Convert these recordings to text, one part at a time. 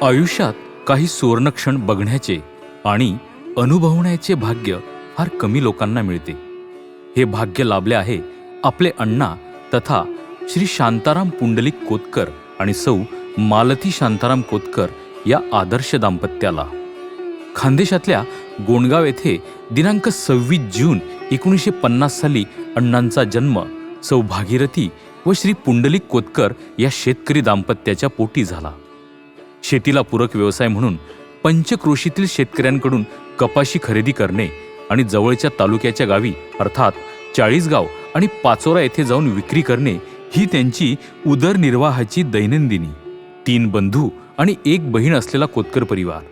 आयुष्यात काही सुवर्णक्षण बघण्याचे आणि अनुभवण्याचे भाग्य फार कमी लोकांना मिळते. हे भाग्य लाभले आहे आपले अण्णा तथा श्री शांताराम पुंडलिक कोतकर आणि सौ मालती शांताराम कोतकर या आदर्श दाम्पत्याला. खानदेशातल्या गोंडगाव येथे दिनांक 26 जून 1950 साली अण्णांचा जन्म सौ भागीरथी व श्री पुंडलिक कोतकर या शेतकरी दाम्पत्याच्या पोटी झाला. शेतीला पूरक व्यवसाय म्हणून पंचक्रोशीतील शेतकऱ्यांकडून कपाशी खरेदी करणे आणि जवळच्या तालुक्याच्या गावी अर्थात चाळीसगाव आणि पाचोरा येथे जाऊन विक्री करणे ही त्यांची उदरनिर्वाहाची दैनंदिनी. 3 बंधू आणि 1 बहीण असलेला कोतकर परिवार.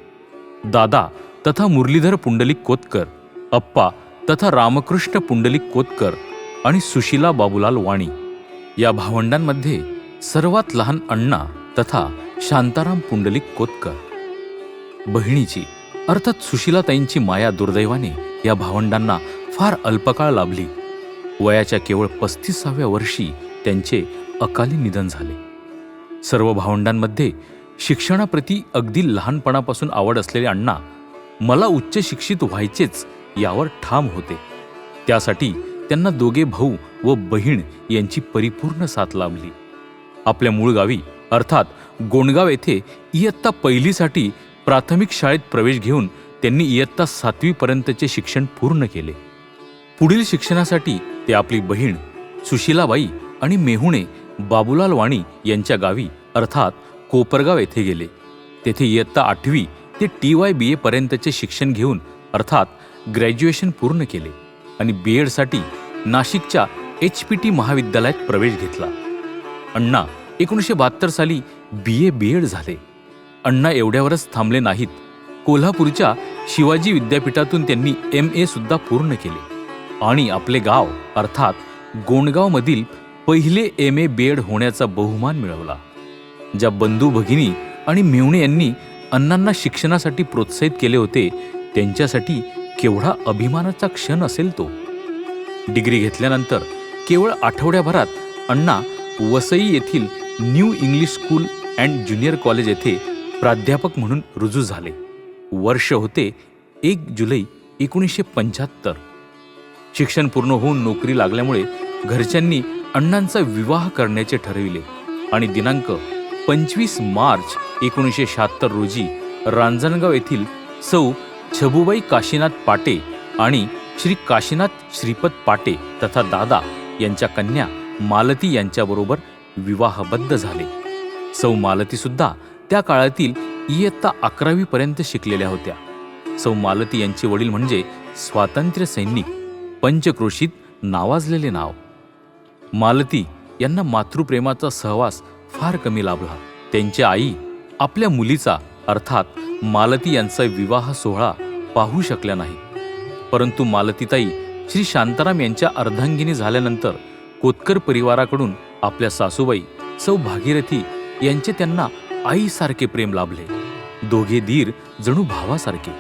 दादा तथा मुरलीधर पुंडलिक कोतकर, अप्पा तथा रामकृष्ण पुंडलिक कोतकर आणि सुशीला बाबूलाल वाणी या भावंडांमध्ये सर्वात लहान अण्णा तथा शांताराम पुंडलिक कोतकर. बहिणीची अर्थात सुशीलाताईंची माया दुर्दैवाने या भावंडांना फार अल्पकाळ लाभली. वयाच्या केवळ 35व्या वर्षी त्यांचे अकाली निधन झाले. सर्व भावंडांमध्ये शिक्षणाप्रती अगदी लहानपणापासून आवड असलेले अण्णा मला उच्च शिक्षित व्हायचेच यावर ठाम होते. त्यासाठी त्यांना 2 भाऊ व बहीण यांची परिपूर्ण साथ लाभली. आपल्या मूळ गावी अर्थात गोंडगाव येथे इयत्ता 1लीसाठी प्राथमिक शाळेत प्रवेश घेऊन त्यांनी इयत्ता 7वी पर्यंतचे शिक्षण पूर्ण केले. पुढील शिक्षणासाठी ते आपली बहीण सुशीलाबाई आणि मेहुणे बाबूलाल वाणी यांच्या गावी अर्थात कोपरगाव येथे गेले. तेथे इयत्ता 8वी ते TYBA पर्यंतचे शिक्षण घेऊन अर्थात ग्रॅज्युएशन पूर्ण केले आणि BEdसाठी नाशिकच्या HPT महाविद्यालयात प्रवेश घेतला. अण्णा 1972 साली BA-BEd झाले. अण्णा एवढ्यावरच थांबले नाहीत. कोल्हापूरच्या शिवाजी विद्यापीठातून त्यांनी MA सुद्धा पूर्ण केले आणि आपले गाव अर्थात गोंडगावमधील पहिले MA-BEd होण्याचा बहुमान मिळवला. ज्या बंधू भगिनी आणि मेहुणे यांनी अण्णांना शिक्षणासाठी प्रोत्साहित केले होते त्यांच्यासाठी केवढा अभिमानाचा क्षण असेल तो. डिग्री घेतल्यानंतर केवळ आठवड्याभरात अण्णा वसई येथील new English school and junior college येथे प्राध्यापक म्हणून रुजू झाले. वर्ष होते 1 जुलै 1975. शिक्षण पूर्ण होऊन नोकरी लागल्यामुळे घरच्यांनी अण्णांचा विवाह करण्याचे ठरविले आणि दिनांक 25 मार्च 1976 रोजी रांजणगाव येथील सौ छबुबाई काशीनाथ पाटे आणि श्री काशीनाथ श्रीपद पाटे तथा दादा यांच्या कन्या मालती यांच्याबरोबर विवाहबद्ध झाले. सौ मालती सुद्धा त्या काळातील इयत्ता 11वी पर्यंत शिकलेल्या होत्या. सौ मालती यांचे वडील म्हणजे स्वातंत्र्य सैनिक, पंचक्रोशीत नावाजलेले नाव. मालती यांना मातृप्रेमाचा सहवास फार कमी लाभला. त्यांच्या आई आपल्या मुलीचा अर्थात मालती यांचा विवाह सोहळा पाहू शकल्या नाही. परंतु मालतीताई श्री शांताराम यांच्या अर्धांगिनी झाल्यानंतर कोतकर परिवाराकडून आपल्या सासूबाई सौ भागीरथी यांचे त्यांना आईसारखे प्रेम लाभले. दोघे धीर जणू भावासारखे.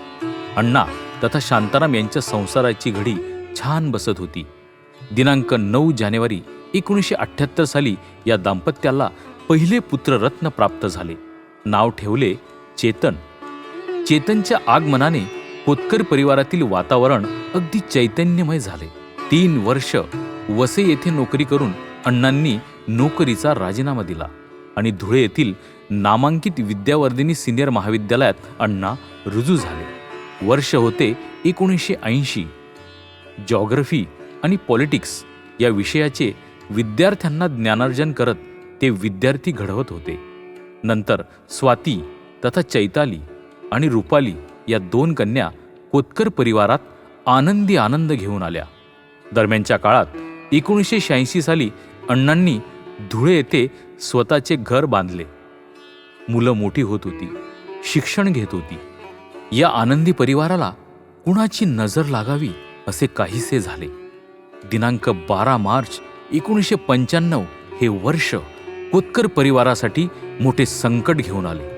अण्णा तथा शांताराम यांच्या संसाराची घडी छान बसत होती. दिनांक 9 जानेवारी 1978 साली या दाम्पत्याला पहिले पुत्ररत्न प्राप्त झाले. नाव ठेवले चेतन. चेतनच्या आगमनाने कोतकर परिवारातील वातावरण अगदी चैतन्यमय झाले. 3 वर्ष वसई येथे नोकरी करून अण्णांनी नोकरीचा राजीनामा दिला आणि धुळे येथील नामांकित विद्यावर्धिनी सिनियर महाविद्यालयात अण्णा रुजू झाले. वर्ष होते 1980. जॉग्रफी आणि पॉलिटिक्स या विषयाचे विद्यार्थ्यांना ज्ञानार्जन करत ते विद्यार्थी घडवत होते. नंतर स्वाती तथा चैताली आणि रुपाली या 2 कन्या कोतकर परिवारात आनंदी आनंद घेऊन आल्या. दरम्यानच्या काळात 1986 साली अण्णांनी धुळे येथे स्वतःचे घर बांधले. मुलं मोठी होत होती, शिक्षण घेत होती. या आनंदी परिवाराला कुणाची नजर लागावी असे काहीसे झाले. दिनांक 12 मार्च 1995 हे वर्ष कोतकर परिवारासाठी मोठे संकट घेऊन आले.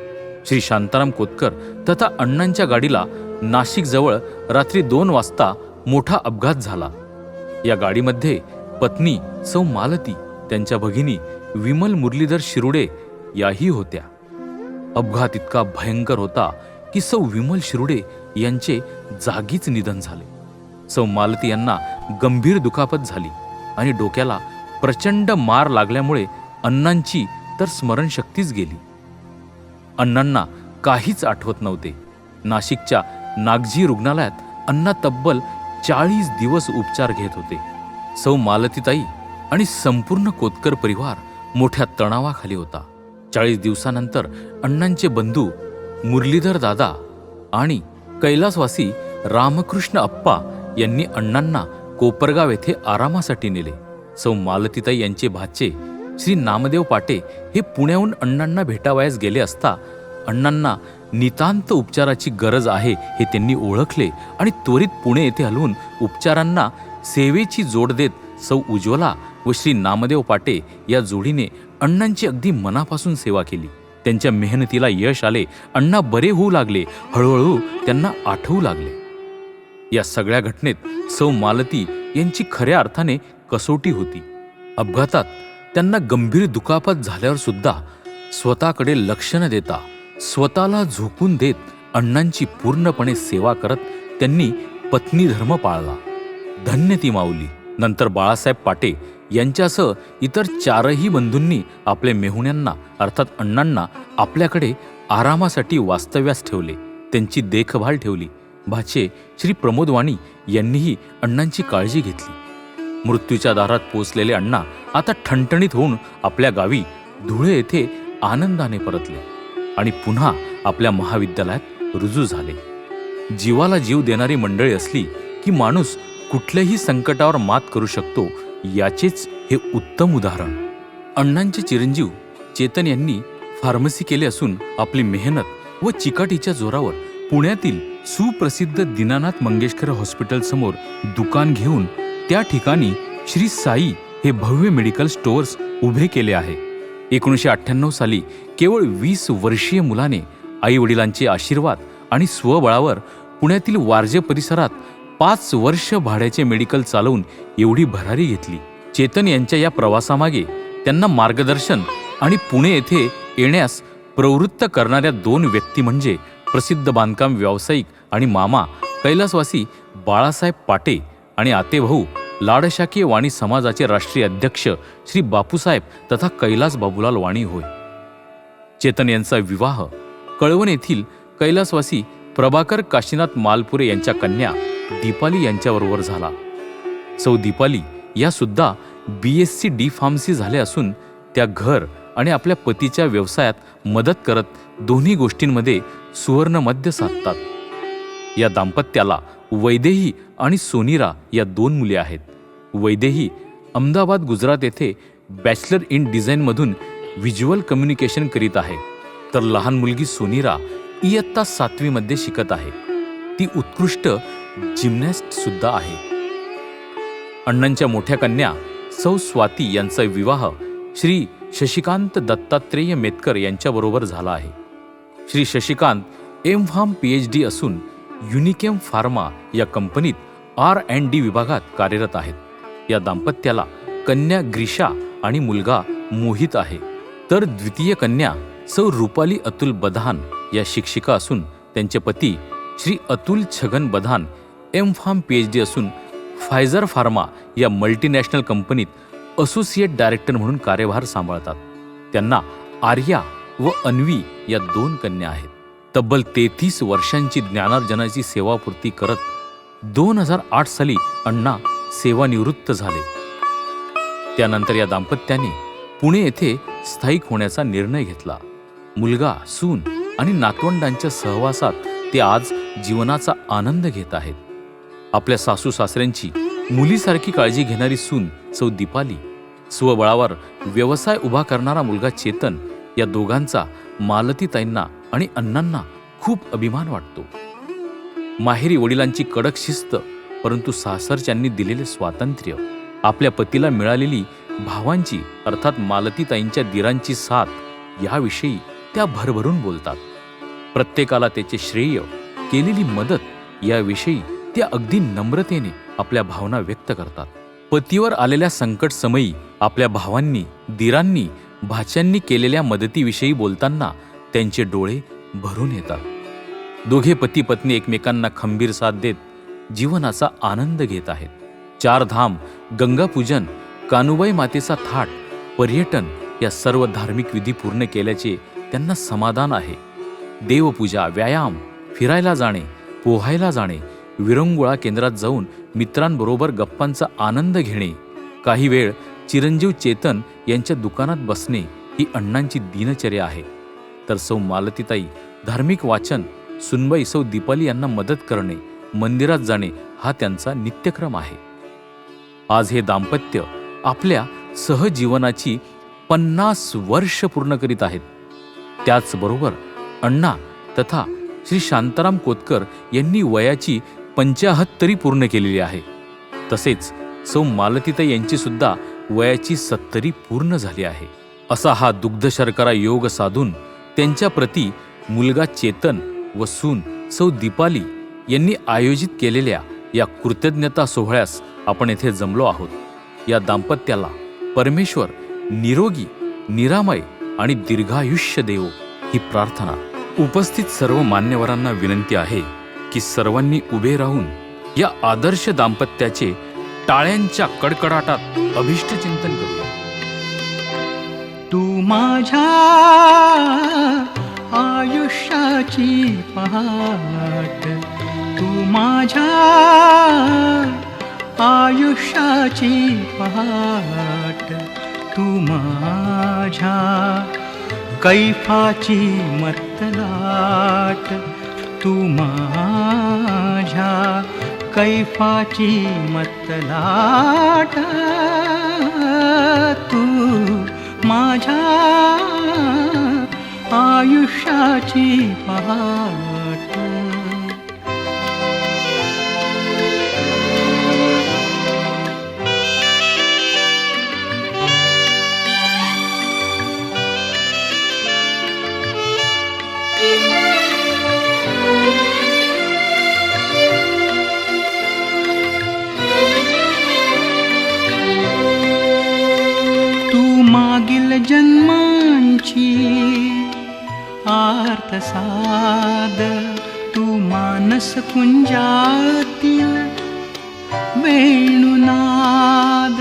श्री शांताराम कोतकर तथा अण्णांच्या गाडीला नाशिकजवळ रात्री 2 वाजता मोठा अपघात झाला. या गाडीमध्ये पत्नी सौ मालती, त्यांच्या भगिनी विमल मुरलीधर शिरुडे याही होत्या. अपघात इतका भयंकर होता की सौ विमल शिरुडे यांचे जागीच निधन झाले. सौ मालती यांना गंभीर दुखापत झाली आणि डोक्याला प्रचंड मार लागल्यामुळे अण्णांची तर स्मरणशक्तीच गेली. अण्णांना काहीच आठवत नव्हते. नाशिकच्या नागजी रुग्णालयात अण्णा तब्बल 40 दिवस उपचार घेत होते. सौ मालतीताई आणि संपूर्ण कोतकर परिवार मोठ्या तणावाखाली होता. 40 दिवसानंतर अण्णांचे बंधू मुरलीधर दादा आणि कैलासवासी रामकृष्ण अप्पा यांनी अण्णांना कोपरगाव येथे आरामासाठी नेले. सौ मालतीताई यांचे भाचे श्री नामदेव पाटे हे पुण्याहून अण्णांना भेटावयास गेले असता अण्णांना नितांत उपचाराची गरज आहे हे त्यांनी ओळखले आणि त्वरित पुणे येथे हलवून उपचारांना सेवेची जोड देत सौ उज्ज्वला व श्री नामदेव पाटे या जोडीने अण्णांची अगदी मनापासून सेवा केली. त्यांच्या मेहनतीला यश आले. अण्णा बरे होऊ लागले. हळूहळू त्यांना आठवू लागले. या सगळ्या घटनेत सौ मालती यांची खऱ्या अर्थाने कसोटी होती. अपघातात त्यांना गंभीर दुखापत झाल्यावर सुद्धा स्वतःकडे लक्ष न देता स्वतःला झोकून देत अण्णांची पूर्णपणे सेवा करत त्यांनी पत्नी धर्म पाळला. धन्य ती माऊली. नंतर बाळासाहेब पाटे यांच्यासह इतर 4ही बंधूंनी आपल्या मेहुण्यांना अर्थात अण्णांना आपल्याकडे आरामासाठी वास्तव्यास ठेवले. त्यांची देखभाल ठेवली. भाचे श्री प्रमोद वाणी यांनीही अण्णांची काळजी घेतली. मृत्यूच्या दारात पोचलेले अण्णा आता ठणठणीत होऊन आपल्या गावी धुळे येथे आनंदाने परतले आणि पुन्हा आपल्या महाविद्यालयात रुजू झाले. जीवाला जीव देणारी मंडळी असली की माणूस कुठल्याही संकटावर मात करू शकतो याचेच हे उत्तम उदाहरण. अण्णांचे चिरंजीव चेतन यांनी फार्मसी केले असून आपली मेहनत व चिकाटीच्या जोरावर पुण्यातील सुप्रसिद्ध दीनानाथ मंगेशकर हॉस्पिटल समोर दुकान घेऊन त्या ठिकाणी श्री साई हे भव्य मेडिकल स्टोअर्स उभे केले आहे. 1998 साली केवळ 20 वर्षीय मुलाने आई वडिलांचे आशीर्वाद आणि स्वबळावर पुण्यातील वारजे परिसरात 5 वर्ष भाड्याचे मेडिकल चालवून एवढी भरारी घेतली. चेतन यांच्या या प्रवासामागे त्यांना मार्गदर्शन आणि पुणे येथे येण्यास प्रवृत्त करणाऱ्या 2 व्यक्ती म्हणजे प्रसिद्ध बांधकाम व्यावसायिक आणि मामा कैलासवासी बाळासाहेब पाटे आणि आतेभाऊ लाडशाकीय वाणी समाजाचे राष्ट्रीय अध्यक्ष श्री बापूसाहेब तथा कैलास बाबूलाल वाणी होय. चेतन यांचा विवाह कळवण येथील कैलासवासी प्रभाकर काशीनाथ मालपुरे यांच्या कन्या दीपाली यांच्याबरोबर झाला. सौ दीपाली या सुद्धा BSc डी फार्मसी झाल्या असून त्या घर आणि आपल्या पतीच्या व्यवसायात मदत करत दोन्ही गोष्टींमध्ये सुवर्णमध्य साधतात. या दाम्पत्याला वैदेही आणि सोनीरा या 2 मुले आहेत. वैदेही अहमदाबाद गुजरात येथे बॅचलर इन डिझाईनमधून व्हिज्युअल कम्युनिकेशन करीत आहे, तर लहान मुलगी सोनीरा इयत्ता 7वी मध्ये शिकत आहे. ती उत्कृष्ट जिम्नॅस्ट सुद्धा आहे. अण्णांच्या मोठ्या कन्या सौ स्वाती यांचा विवाह श्री शशिकांत दत्तात्रेय मेतकर यांच्याबरोबर झाला आहे. श्री शशिकांत M.Pharm PhD असून युनिकेम फार्मा या कंपनीत R&D विभागात कार्यरत आहेत. या दाम्पत्याला कन्या ग्रीषा आणि मुलगा मोहित आहे. तर द्वितीय कन्या सौ रुपाली अतुल बधान या शिक्षिका असून त्यांचे पती श्री अतुल छगन बधान M.Pharm PhD असून फायझर फार्मा या मल्टीनॅशनल कंपनीत असोसिएट डायरेक्टर म्हणून कार्यभार सांभाळतात. त्यांना आर्या व अन्वी या 2 कन्या आहेत. तब्बल 33 वर्षांची ज्ञानार्जनाची सेवापूर्ती करत 2008 साली अण्णा सेवानिवृत्त झाले. त्यानंतर या दाम्पत्याने पुणे येथे स्थायिक होण्याचा निर्णय घेतला. मुलगा, सून आणि नातवंडांच्या सहवासात ते आज जीवनाचा आनंद घेत आहेत. आपल्या सासू सासऱ्यांची मुलीसारखी काळजी घेणारी सून सौ दीपाली, स्वबळावर व्यवसाय उभा करणारा मुलगा चेतन या दोघांचा मालतीताईंना आणि अण्णांना खूप अभिमान वाटतो. माहेरी वडिलांची कडक शिस्त परंतु सासरच्यांनी दिलेले स्वातंत्र्य, आपल्या पतीला मिळालेली भावांची अर्थात मालतीताईंच्या दिरांची साथ याविषयी त्या भरभरून बोलतात. प्रत्येकाला त्याचे श्रेय, केलेली मदत याविषयी त्या अगदी नम्रतेने आपल्या भावना व्यक्त करतात. पतीवर आलेल्या संकट समयी आपल्या भावांनी, दिरांनी, भाच्यांनी केलेल्या मदतीविषयी बोलताना त्यांचे डोळे भरून येतात. दोघे पती पत्नी एकमेकांना खंबीर साथ देत जीवनाचा आनंद घेत आहेत. 4 धाम, गंगापूजन, कानुबाई मातेचा थाट, पर्यटन या सर्व धार्मिक विधी पूर्ण केल्याचे त्यांना समाधान आहे. देवपूजा, व्यायाम, फिरायला जाणे, पोहायला जाणे, विरंगुळा केंद्रात जाऊन मित्रांबरोबर गप्पांचा आनंद घेणे, काही वेळ चिरंजीव चेतन यांच्या दुकानात बसणे ही अण्णांची दिनचर्या आहे. तर सौ मालतीताई धार्मिक वाचन, सुनबाई सौ दीपाली यांना मदत करणे, मंदिरात जाणे हा त्यांचा नित्यक्रम आहे. आज हे दाम्पत्य आपल्या सहजीवनाची 50 वर्ष पूर्ण करीत आहेत. त्याचबरोबर अण्णा तथा श्री शांताराम कोतकर यांनी वयाची 75 पूर्ण केलेली आहे. तसेच सौ मालतीताई यांची सुद्धा वयाची 70 पूर्ण झाली आहे. असा हा दुग्ध शर्करा योग साधून त्यांच्या प्रती मुलगा चेतन व सून सौ दीपाली यांनी आयोजित केलेल्या या कृतज्ञता सोहळ्यास आपण येथे जमलो आहोत. या दाम्पत्याला परमेश्वर निरोगी, निरामय आणि दीर्घायुष्य देवो ही प्रार्थना. उपस्थित सर्व मान्यवरांना विनंती आहे की सर्वांनी उभे राहून या आदर्श दाम्पत्याचे टाळ्यांच्या कडकडाटात अभिष्टचिंतन करूया. तू माझ्या आयुष्याची पहाट, तू माझ्या आयुष्याची पहाट, तू माझ्या कैफाची मतलाट, तू माझ्या कैफाची मतलाट, तू माझ्या आयुष्याची पहाट. मागील जन्मांची आर्तसाद, तू मानस कुंजातील वेणुनाद,